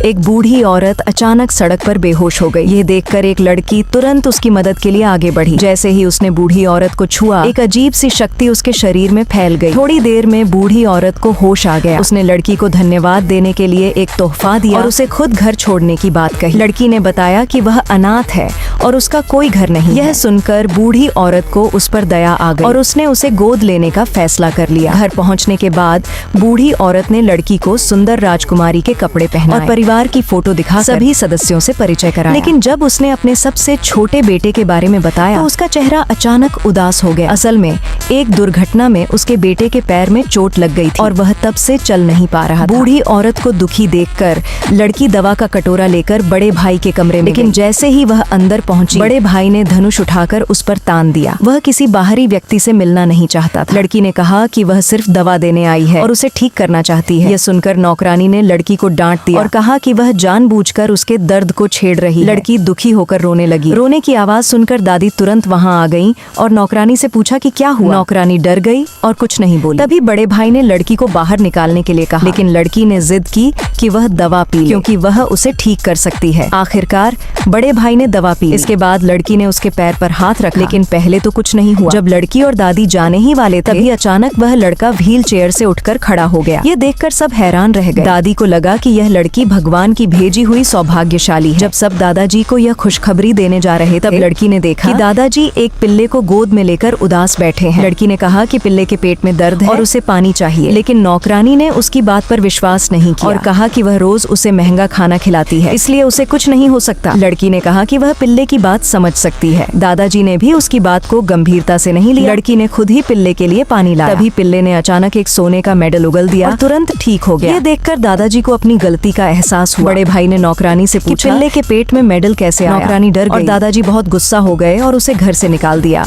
एक बूढ़ी औरत अचानक सड़क पर बेहोश हो गई। ये देखकर एक लड़की तुरंत उसकी मदद के लिए आगे बढ़ी। जैसे ही उसने बूढ़ी औरत को छुआ, एक अजीब सी शक्ति उसके शरीर में फैल गई। थोड़ी देर में बूढ़ी औरत को होश आ गया। उसने लड़की को धन्यवाद देने के लिए एक तोहफा दिया और उसे खुद घर छोड़ने की बात कही। लड़की ने बताया कि वह अनाथ है और उसका कोई घर नहीं। यह सुनकर बूढ़ी औरत को उस पर दया आ गई और उसने उसे गोद लेने का फैसला कर लिया। घर पहुंचने के बाद बूढ़ी औरत ने लड़की को सुंदर राजकुमारी के कपड़े पहनाए और परिवार की फोटो दिखा सभी सदस्यों से परिचय कराया। लेकिन जब उसने अपने सबसे छोटे बेटे के बारे में बताया तो उसका चेहरा अचानक उदास हो गया। असल में एक दुर्घटना में उसके बेटे के पैर में चोट लग गई थी और वह तब से चल नहीं पा रहा था। बूढ़ी औरत को दुखी देखकर लड़की दवा का कटोरा लेकर बड़े भाई के कमरे में, लेकिन जैसे ही वह अंदर पहुंची, बड़े भाई ने धनुष उठाकर उस पर तान दिया। वह किसी बाहरी व्यक्ति से मिलना नहीं चाहता था। लड़की ने कहा कि वह सिर्फ दवा देने आई है और उसे ठीक करना चाहती है। यह सुनकर नौकरानी ने लड़की को डांट दिया और कहा कि वह जानबूझकर उसके दर्द को छेड़ रही है। लड़की दुखी होकर रोने लगी। रोने की आवाज सुनकर दादी तुरंत वहां आ गईं और नौकरानी से पूछा कि क्या हुआ। नौकरानी डर गई और कुछ नहीं बोली। तभी बड़े भाई ने लड़की को बाहर निकालने के लिए कहा, लेकिन लड़की ने जिद की कि वह दवा पी क्योंकि वह उसे ठीक कर सकती है। आखिरकार बड़े भाई ने दवा पी। इसके बाद लड़की ने उसके पैर पर हाथ रखा, लेकिन पहले तो कुछ नहीं हुआ। जब लड़की और दादी जाने ही वाले थे, तभी अचानक वह लड़का व्हील चेयर से उठकर खड़ा हो गया। ये देखकर सब हैरान रह गए। दादी को लगा कि यह लड़की भगवान की भेजी हुई सौभाग्यशाली है। जब सब दादाजी को यह खुशखबरी देने जा रहे तब लड़की ने देखा कि दादाजी एक पिल्ले को गोद में लेकर उदास बैठे हैं। लड़की ने कहा कि पिल्ले के पेट में दर्द है और उसे पानी चाहिए, लेकिन नौकरानी ने उसकी बात पर विश्वास नहीं किया और कहा कि वह रोज उसे महंगा खाना खिलाती है, इसलिए उसे कुछ नहीं हो सकता। लड़की ने कहा कि वह पिल्ले की बात समझ सकती है। दादाजी ने भी उसकी बात को गंभीरता से नहीं लिया। लड़की ने खुद ही पिल्ले के लिए पानी लाया। तभी पिल्ले ने अचानक एक सोने का मेडल उगल दिया और तुरंत ठीक हो गया। ये देखकर दादाजी को अपनी गलती का एहसास हुआ। बड़े भाई ने नौकरानी से पूछा, पिल्ले के पेट में मेडल कैसे आया? नौकरानी डर गई और दादाजी बहुत गुस्सा हो गए और उसे घर से निकाल दिया।